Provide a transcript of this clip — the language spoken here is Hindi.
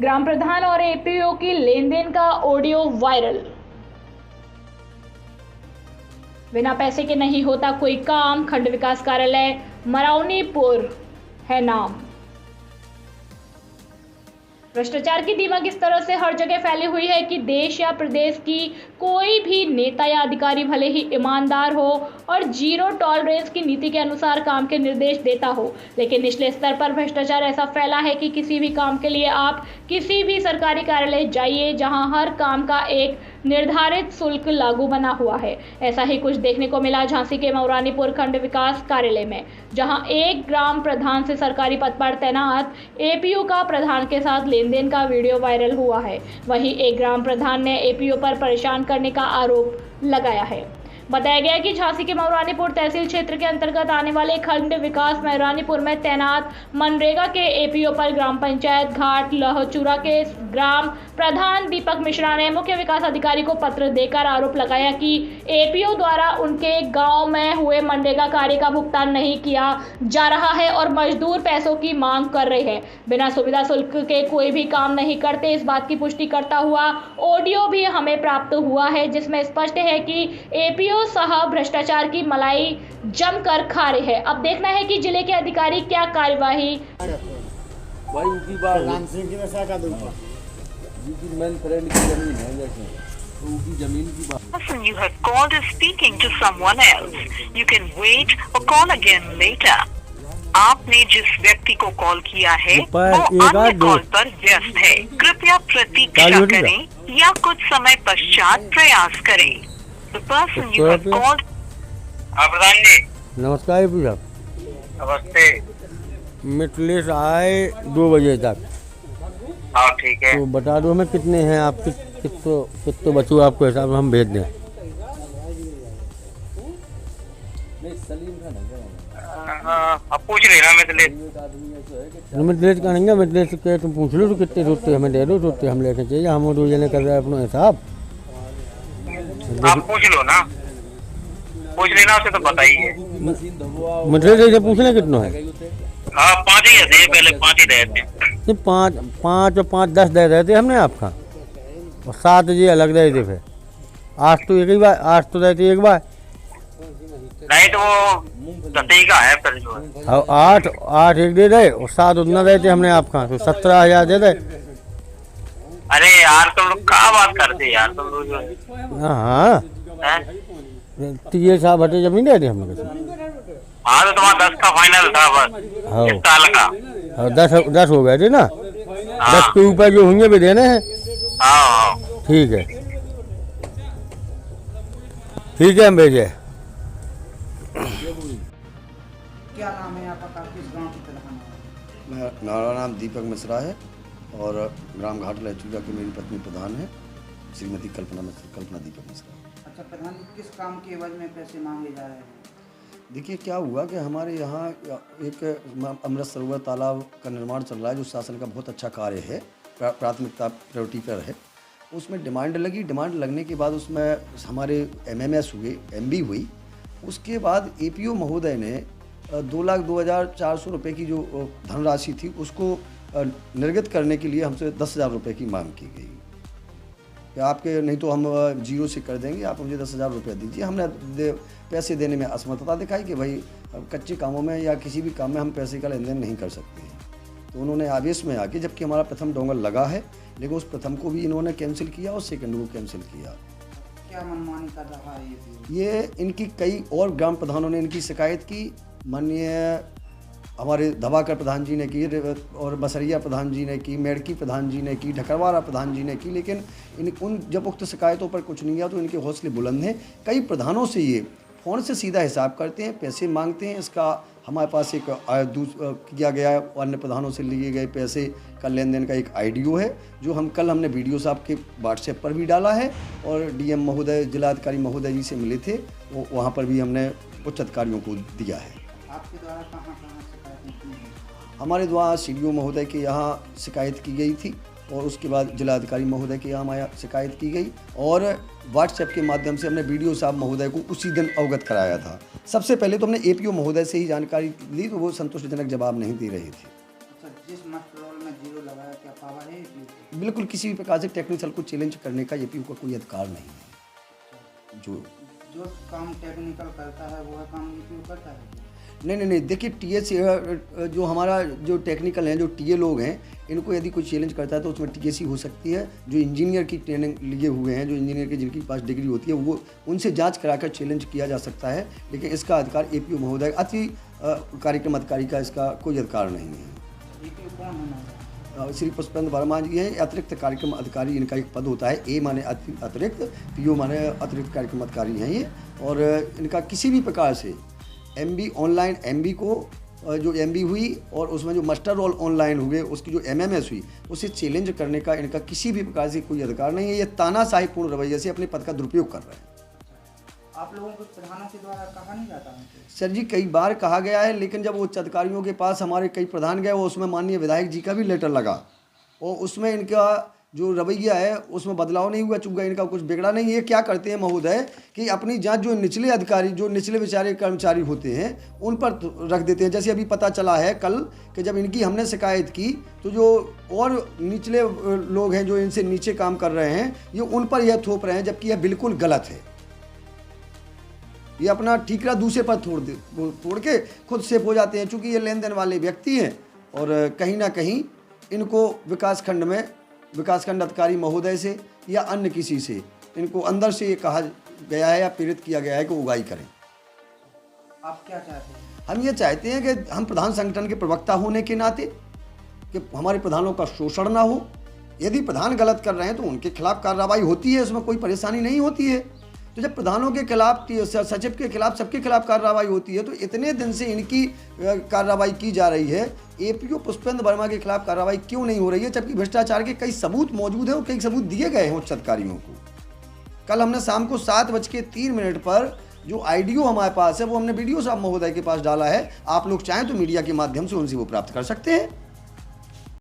ग्राम प्रधान और एपीओ की लेन देन का ऑडियो वायरल। बिना पैसे के नहीं होता कोई काम, खंड विकास कार्यालय मरावनीपुर है नाम। भ्रष्टाचार की दीमक इस तरह से हर जगह फैली हुई है कि देश या प्रदेश की कोई भी नेता या अधिकारी भले ही ईमानदार हो और जीरो टॉलरेंस की नीति के अनुसार काम के निर्देश देता हो, लेकिन निचले स्तर पर भ्रष्टाचार ऐसा फैला है कि किसी भी काम के लिए आप किसी भी सरकारी कार्यालय जाइए, जहां हर काम का एक निर्धारित शुल्क लागू बना हुआ है। ऐसा ही कुछ देखने को मिला झांसी के मरावनीपुर खंड विकास कार्यालय में, जहां एक ग्राम प्रधान से सरकारी पद पर तैनात एपीओ का प्रधान के साथ लेनदेन का वीडियो वायरल हुआ है। वहीं एक ग्राम प्रधान ने एपीओ पर परेशान करने का आरोप लगाया है। बताया गया कि झांसी के मरावनीपुर तहसील क्षेत्र के अंतर्गत आने वाले खंड विकास मरावनीपुर में तैनात मनरेगा के एपीओ पर ग्राम पंचायत घाट लहचूरा के ग्राम प्रधान दीपक मिश्रा ने मुख्य विकास अधिकारी को पत्र देकर आरोप लगाया कि एपीओ द्वारा उनके गांव में हुए मनरेगा कार्य का भुगतान नहीं किया जा रहा है और मजदूर पैसों की मांग कर रहे हैं। बिना सुविधा शुल्क के कोई भी काम नहीं करते, इस बात की पुष्टि करता हुआ ऑडियो भी हमें प्राप्त हुआ है, जिसमें स्पष्ट है कि एपीओ साहब भ्रष्टाचार की मलाई जमकर खा रहे हैं। अब देखना है कि जिले के अधिकारी क्या कार्यवाही। Person you have called is speaking to someone else. You can wait or call again later. आपने जिस व्यक्ति को कॉल किया है वो अन्य कॉल पर व्यस्त है। कृपया प्रतीक्षा करें या कुछ समय पश्चात प्रयास करें। The person you have called। प्रधान जी नमस्कार साहब। नमस्ते। मिटलेस आए 2 बजे तक। हाँ ठीक है। तो बता दो हमें कितने हैं आप, कितने बच्चों आपको हिसाब हम भेज दें। अब पूछ लेना मिटलेस का नहीं, मिटलेस के तुम पूछ लो तो कितने सोचते हमें दे दो, सोचते हम लेके चाहिए। हम 2 जने कर रहे हैं अपना हिसाब। आप पूछ लो ना, पूछ लेना उसे तो बताइए। मिटलेस से पूछना कितना है। हाँ 5 ही थे, पहले 5 ही रहे थे। 5 और 5 10 दे रहे थे हमने आपका, और 7 जी अलग दे थे। फिर 8 तो एक ही बार, 8 तो देते एक बार नहीं तो वो 10 का है फिर जो है। 8 एक दे रहे और 7 उतना देते हमने आपका, तो 17,000 दे दे। अरे यार तुम लोग क्या बात करते यार, तुम लोग जो है। हाँ ये साहब हटे जब नहीं दे थे हम लोग। हाँ तो तुम्हारा 10 का फाइनल था बस, इस साल का। 10 हो गए थे ना। 10 के ऊपर जो होंगे भी देने हैं। हाँ ठीक है, ठीक है हम भेजे। क्या नाम है आपका, किस गांव की प्रधान है? मेरा नाम दीपक मिश्रा है और ग्राम घाट लहचूरा की मेरी पत्नी प्रधान है, श्रीमती कल्पना दीपक मिश्रा। अच्छा प्रधान जी, किस काम के एवज में पैसे मांगे जा रहे हैं? देखिए क्या हुआ कि हमारे यहाँ एक अमृत सरोवर तालाब का निर्माण चल रहा है, जो शासन का बहुत अच्छा कार्य है, प्राथमिकता प्रायोरिटी पर है। उसमें डिमांड लगी, डिमांड लगने के बाद उसमें हमारे MMS हुए, MB हुई। उसके बाद एपीओ महोदय ने 2,02,400 रुपये की जो धनराशि थी उसको निर्गत करने के लिए हमसे 10,000 रुपये की मांग की गई कि आपके नहीं तो हम जीरो से कर देंगे, आप मुझे 10,000 रुपये दीजिए। हमने पैसे देने में असमर्थता दिखाई कि भाई कच्चे कामों में या किसी भी काम में हम पैसे का लेन देन नहीं कर सकते हैं। तो उन्होंने आवेश में आके, जबकि हमारा प्रथम डोंगर लगा है, लेकिन उस प्रथम को भी इन्होंने कैंसिल किया और सेकंड को कैंसिल किया। क्या मनमानी कर रहा है ये इनकी कई और ग्राम प्रधानों ने इनकी शिकायत की, माननीय हमारे धवाकर प्रधान जी ने की और बसरिया प्रधान जी ने की, मेड़की प्रधान जी ने की, ढकरवारा प्रधान जी ने की, लेकिन उन जब उक्त शिकायतों पर कुछ नहीं किया तो इनके हौसले बुलंद हैं। कई प्रधानों से ये फ़ोन से सीधा हिसाब करते हैं, पैसे मांगते हैं। इसका हमारे पास एक किया गया है, अन्य प्रधानों से लिए गए पैसे का लेन देन का एक आईडियो है, जो हमने वीडियो साहब के व्हाट्सएप पर भी डाला है और DM महोदय, जिलाधिकारी महोदय जी से मिले थे, वो वहाँ पर भी हमने उच्च अधिकारियों को दिया है। आपके द्वारा कहाँ शिकायत की है? हमारे द्वारा CDO महोदय के यहाँ शिकायत की गई थी और उसके बाद जिलाधिकारी महोदय के यहाँ हमारे शिकायत की गई और व्हाट्सएप के माध्यम से हमने BDO साहब महोदय को उसी दिन अवगत कराया था। सबसे पहले तो हमने APO महोदय से ही जानकारी ली, तो वो संतोषजनक जवाब नहीं दे रहे थे। अच्छा, जिस मस्टरोल में जीरो लगाया, क्या पावर है? बिल्कुल किसी भी प्रकार से टेक्निकल को चैलेंज करने का एपीयू का कोई अधिकार नहीं है। जो काम टेक्निकल करता है वो काम एपीयू करता है? नहीं, देखिए टीए जो हमारा जो टेक्निकल हैं, जो टीए लोग हैं, इनको यदि कोई चैलेंज करता है तो उसमें टीएसी हो सकती है। जो इंजीनियर की ट्रेनिंग लिए हुए हैं, जो इंजीनियर की जिनके पास डिग्री होती है, वो उनसे जांच कराकर चैलेंज किया जा सकता है, लेकिन इसका अधिकार एपीयू महोदय अति कार्यक्रम अधिकारी का इसका कोई अधिकार नहीं है। एपीयू कौन होना? श्री पुष्पेंद्र वर्मा जी हैं, अतिरिक्त कार्यक्रम अधिकारी, इनका एक पद होता है। ए माने अतिरिक्त, पीओ माने अतिरिक्त कार्यक्रम अधिकारी हैं ये, और इनका किसी भी प्रकार से एमबी ऑनलाइन एमबी को जो एमबी हुई और उसमें जो मास्टर रोल ऑनलाइन हुए उसकी जो एमएमएस हुई उसे चैलेंज करने का इनका किसी भी प्रकार से कोई अधिकार नहीं है। ये तानाशाहीपूर्ण रवैये से अपने पद का दुरुपयोग कर रहे हैं। आप लोगों को प्रधानों के द्वारा कहा नहीं जाता है? सर जी, कई बार कहा गया है, लेकिन जब उच्च अधिकारियों के पास हमारे कई प्रधान गए, वो उसमें माननीय विधायक जी का भी लेटर लगा और उसमें इनका जो रवैया है उसमें बदलाव नहीं हुआ, चूंकि इनका कुछ बिगड़ा नहीं। ये क्या करते हैं महोदय कि अपनी जांच जो निचले अधिकारी, जो निचले बेचारे कर्मचारी होते हैं उन पर रख देते हैं। जैसे अभी पता चला है कल कि जब इनकी हमने शिकायत की तो जो और निचले लोग हैं जो इनसे नीचे काम कर रहे हैं, ये उन पर यह थोप रहे हैं, जबकि यह बिल्कुल गलत है। ये अपना ठीकरा दूसरे पर तोड़ के खुद सेफ हो जाते हैं, चूँकि ये लेन देन वाले व्यक्ति हैं और कहीं ना कहीं इनको विकासखंड अधिकारी महोदय से या अन्य किसी से इनको अंदर से ये कहा गया है या प्रेरित किया गया है कि उगाही करें। आप क्या चाहते हैं? हम ये चाहते हैं कि हम प्रधान संगठन के प्रवक्ता होने के नाते कि हमारे प्रधानों का शोषण ना हो। यदि प्रधान गलत कर रहे हैं तो उनके खिलाफ कार्रवाई होती है, उसमें कोई परेशानी नहीं होती है। तो जब प्रधानों के खिलाफ, सचिव के खिलाफ, सबके खिलाफ कार्रवाई होती है, तो इतने दिन से इनकी कार्रवाई की जा रही है, एपीओ पुष्पेंद्र वर्मा के खिलाफ कार्रवाई क्यों नहीं हो रही है, जबकि भ्रष्टाचार के कई सबूत मौजूद हैं और कई सबूत दिए गए हैं उच्च अधिकारियों को। कल हमने शाम को 7:03 पर जो आईडीओ हमारे पास है वो हमने बीडीओ साहब महोदय के पास डाला है। आप लोग चाहें तो मीडिया के माध्यम से उनसे वो प्राप्त कर सकते हैं।